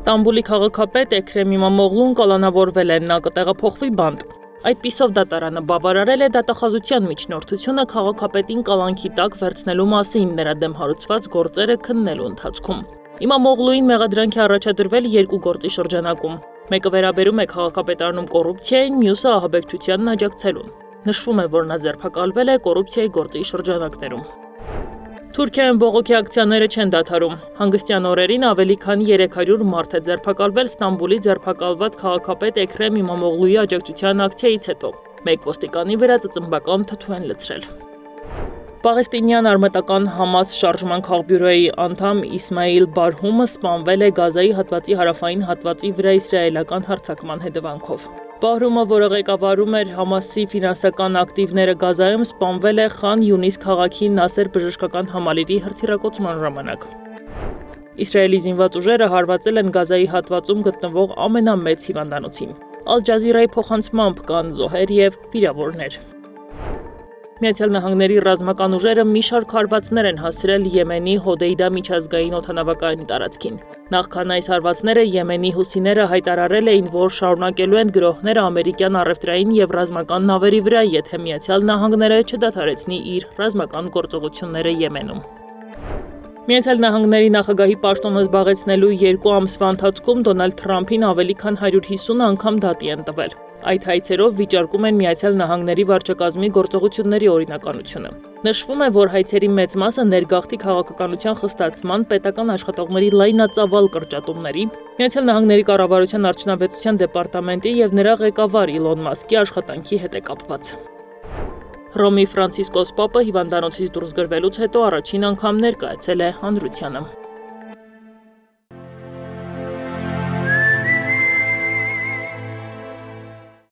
Ստամբուլի քաղաքապետ Էքրեմ Իմամօղլուն կալանավորվել է, նա կտեղափոխվի բանտ։ Այդպիսով դատարանը բավարարել է դատախազության միջնորդությունը քաղաքապետին կալանքի տակ վերցնելու մասին նրա դեմ հարուցված գործերը քննելու ընթացքում։ Իմամօղլուին մեղադրանք է առաջադրվել երկու գործի շրջանակում։ Մեկը վերաբերում է քաղաքապետարանում կոռուպցիային, մյուսը ահաբեկչությանն աջակցելուն։ Նշվում է, որ նա ձերբակալվել է կոռուպցիայի գործի շրջանակներում։ Թուրքիայում բողոքի ակցիաները չեն դադարում։ Հանգստյան օրերին ավելի քան 300 մարդ է ձերբակալվել Ստամբուլի ձերբակալված քաղաքապետ Էքրեմ Իմամօղլուի աջակցության ակցիայից հետո։ Մեկ ոստիկանի վրա ծծմբական թթու են լցրել։ Պաղեստինյան արմատական Համաս շարժման քաղբյուրոյի անդամ Իսմայիլ Բարհումը սպանվել է Գազայի հատվածի հարավային հատվածի վրա իսրայելական հարձակման հետևանքով։ Բարհումը, որը ղեկավարում էր Համասի ֆինանսական ակտիվները Գազայում, սպանվել է Խան Յունիս քաղաքի Նասեր բժշկական համալիրի հրթիռակոծման ժամանակ։ Իսրայելի զինված ուժերը հարվածել են Գազայի հատվածում գտնվող ամենամեծ հիվանդանոցին։ Ալ Ջազիրայի փոխանցմամբ կան զոհեր եւ վիրավորներ։ Միացյալ Նահանգների ռազմական ուժերը մի շարք հարվածներ են հասցրել Եմենի Հոդեյդա միջազգային օդանավակայանի տարածքին։ Նախքան այս հարվածները Եմենի հուսիները հայտարարել էին, որ շարունակելու են գրոհները ամերիկյան առևտրային եւ ռազմական նավերի վրա, եթե Միացյալ Նահանգները չդադարեցնի իր ռազմական գործողությունները Եմենում։ Միացյալ Նահանգների նախագահի պաշտոնը զբաղեցնելու 2 ամսվա ընթացքում Դոնալդ Թրամփին ավելի քան 150 անգամ դատի են տվել։ Այդ հայցերով վիճարկում են Միացյալ Նահանգների վարչակազմի գործողությունների օրինականությունը։ Նշվում է, որ հայցերի մեծ մասը ներգաղթի քաղաքականության խստացման, պետական աշխատողների լայնածավալ կրճատումների, Միացյալ Նահանգների կառավարության արդյունավետության դեպարտամենտի եւ նրա ղեկավար Իլոն Մասկի աշխատանքի հետ է կապված։ Հռոմի Ֆրանցիսկոս Պապը հիվանդանոցից դուրս գրվելուց հետո առաջին անգամ ներկայացել է հանրությանը։